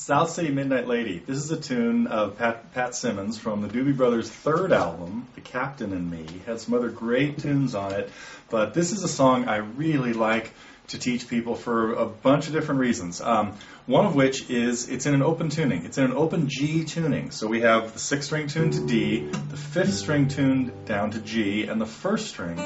South City Midnight Lady. This is a tune of Pat Simmons from the Doobie Brothers' third album, The Captain and Me. Had some other great tunes on it, but this is a song I really like to teach people for a bunch of different reasons. One of which is it's in an open tuning. It's in an open G tuning. So we have the 6th string tuned to D, the 5th string tuned down to G, and the 1st string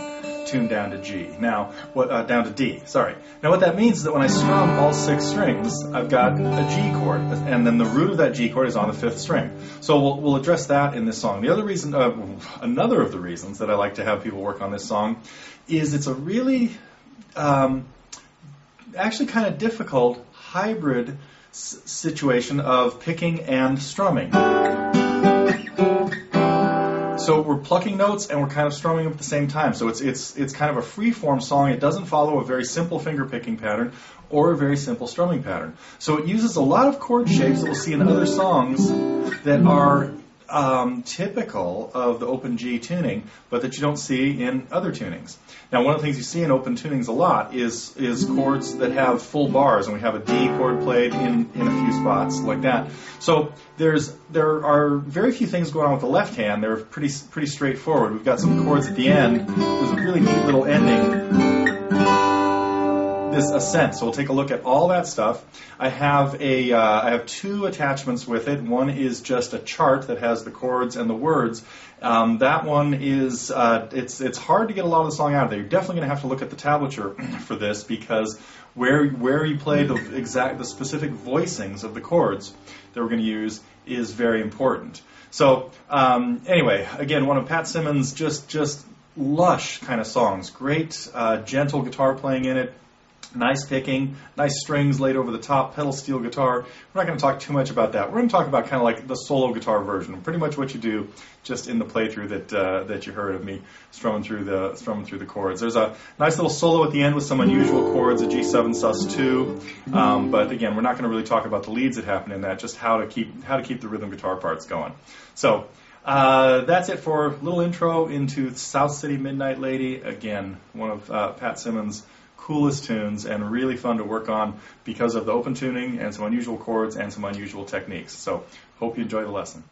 tuned down to G. Now, down to D, sorry. Now what that means is that when I strum all 6 strings, I've got a G chord, and then the root of that G chord is on the 5th string. So we'll address that in this song. The other reason, another of the reasons that I like to have people work on this song is it's a really, actually kind of difficult hybrid situation of picking and strumming. So we're plucking notes and we're kind of strumming them at the same time. So it's kind of a free-form song. It doesn't follow a very simple finger-picking pattern or a very simple strumming pattern. So it uses a lot of chord shapes that we'll see in other songs that are typical of the open G tuning, but that you don't see in other tunings. Now, one of the things you see in open tunings a lot is chords that have full bars, and we have a D chord played in a few spots like that. So there are very few things going on with the left hand. They're pretty straightforward. We've got some chords at the end. There's a really neat little ending. This ascent. So we'll take a look at all that stuff. I have I have 2 attachments with it. One is just a chart that has the chords and the words. That one is it's hard to get a lot of the song out of there. You're definitely going to have to look at the tablature for this, because where you play the specific voicings of the chords that we're going to use is very important. So anyway, again, one of Pat Simmons' just lush kind of songs. Great gentle guitar playing in it. Nice picking, nice strings laid over the top, pedal steel guitar. We're not going to talk too much about that. We're going to talk about kind of like the solo guitar version, pretty much what you do just in the playthrough that you heard of me strumming through the chords. There's a nice little solo at the end with some unusual chords, a G7 sus2. But again, we're not going to really talk about the leads that happen in that, just how to keep the rhythm guitar parts going. So that's it for a little intro into South City Midnight Lady. Again, one of Pat Simmons' coolest tunes, and really fun to work on because of the open tuning and some unusual chords and some unusual techniques. So hope you enjoy the lesson.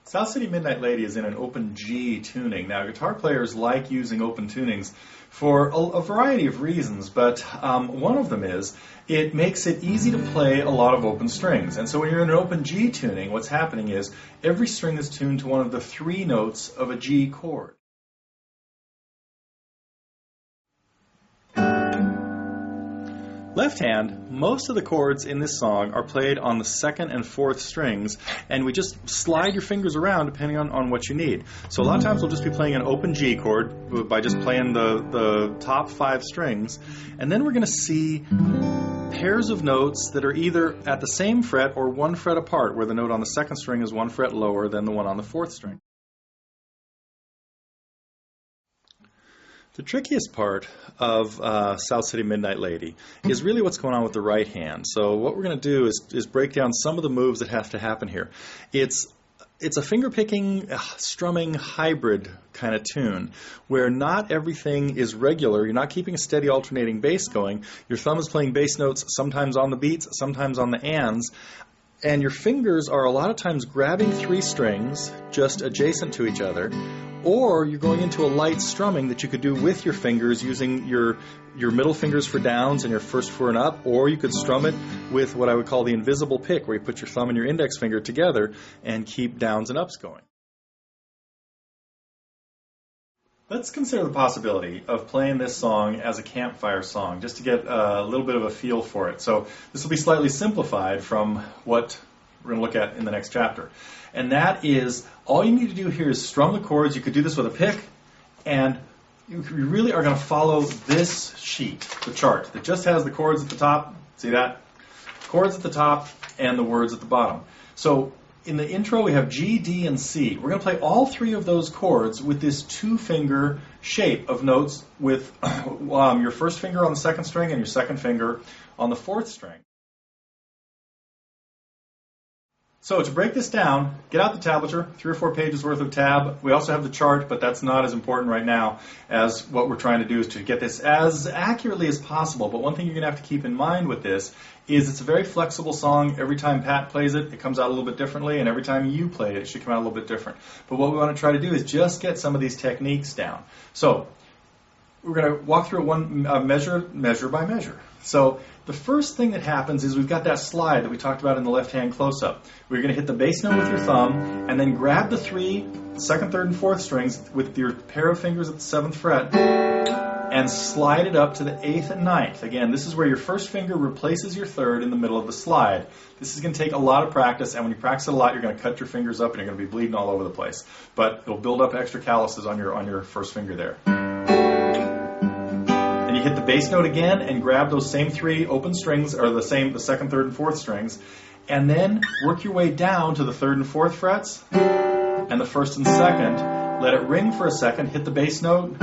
South City Midnight Lady is in an open G tuning. Now, guitar players like using open tunings for a variety of reasons, but one of them is it makes it easy to play a lot of open strings. And so when you're in an open G tuning, what's happening is every string is tuned to one of the 3 notes of a G chord. Left hand, most of the chords in this song are played on the 2nd and 4th strings, and we just slide your fingers around depending on what you need. So a lot of times we'll just be playing an open G chord by just playing the top 5 strings, and then we're going to see pairs of notes that are either at the same fret or 1 fret apart, where the note on the 2nd string is 1 fret lower than the one on the 4th string. The trickiest part of South City Midnight Lady is really what's going on with the right hand. So what we're going to do is break down some of the moves that have to happen here. It's a finger-picking, strumming hybrid kind of tune where not everything is regular. You're not keeping a steady alternating bass going. Your thumb is playing bass notes sometimes on the beats, sometimes on the ands. And your fingers are a lot of times grabbing 3 strings just adjacent to each other, or you're going into a light strumming that you could do with your fingers using your middle fingers for downs and your first for an up, or you could strum it with what I would call the invisible pick, where you put your thumb and your index finger together and keep downs and ups going. Let's consider the possibility of playing this song as a campfire song, just to get a little bit of a feel for it. So this will be slightly simplified from what we're going to look at in the next chapter. And that is, all you need to do here is strum the chords. You could do this with a pick, and you really are going to follow this sheet, the chart, that just has the chords at the top. See that? Chords at the top and the words at the bottom. So in the intro, we have G, D, and C. We're going to play all 3 of those chords with this 2-finger shape of notes with your first finger on the 2nd string and your 2nd finger on the 4th string. So to break this down, get out the tablature, 3 or 4 pages worth of tab. We also have the chart, but that's not as important right now as what we're trying to do is to get this as accurately as possible. But one thing you're going to have to keep in mind with this is it's a very flexible song. Every time Pat plays it, it comes out a little bit differently, and every time you play it, it should come out a little bit different. But what we want to try to do is just get some of these techniques down. So we're going to walk through one measure by measure. So the first thing that happens is we've got that slide that we talked about in the left-hand close-up. We're going to hit the bass note with your thumb, and then grab the 3 second, third, and fourth strings with your pair of fingers at the 7th fret, and slide it up to the 8th and 9th. Again, this is where your first finger replaces your third in the middle of the slide. This is going to take a lot of practice, and when you practice it a lot, you're going to cut your fingers up, and you're going to be bleeding all over the place. But it'll build up extra calluses on your first finger there. You hit the bass note again and grab those same 3 open strings, or the second, third, and fourth strings, and then work your way down to the 3rd and 4th frets and the 1st and 2nd. Let it ring for a second, hit the bass note.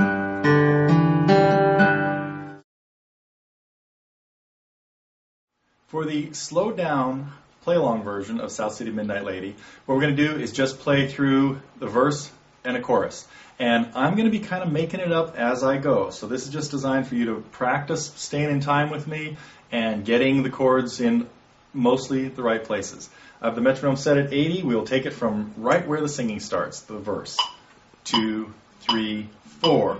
For the slowed down play-along version of South City Midnight Lady, what we're going to do is just play through the verse and a chorus. And I'm going to be kind of making it up as I go. So this is just designed for you to practice staying in time with me and getting the chords in mostly the right places. I have the metronome set at 80. We'll take it from right where the singing starts, the verse. 2, 3, 4.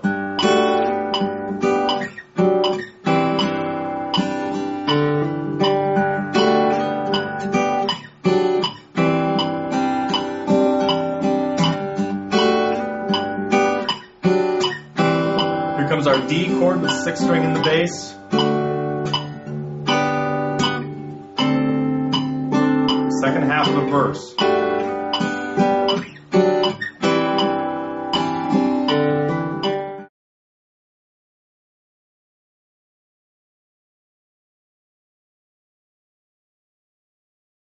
Our D chord with 6th string in the bass. Second half of the verse.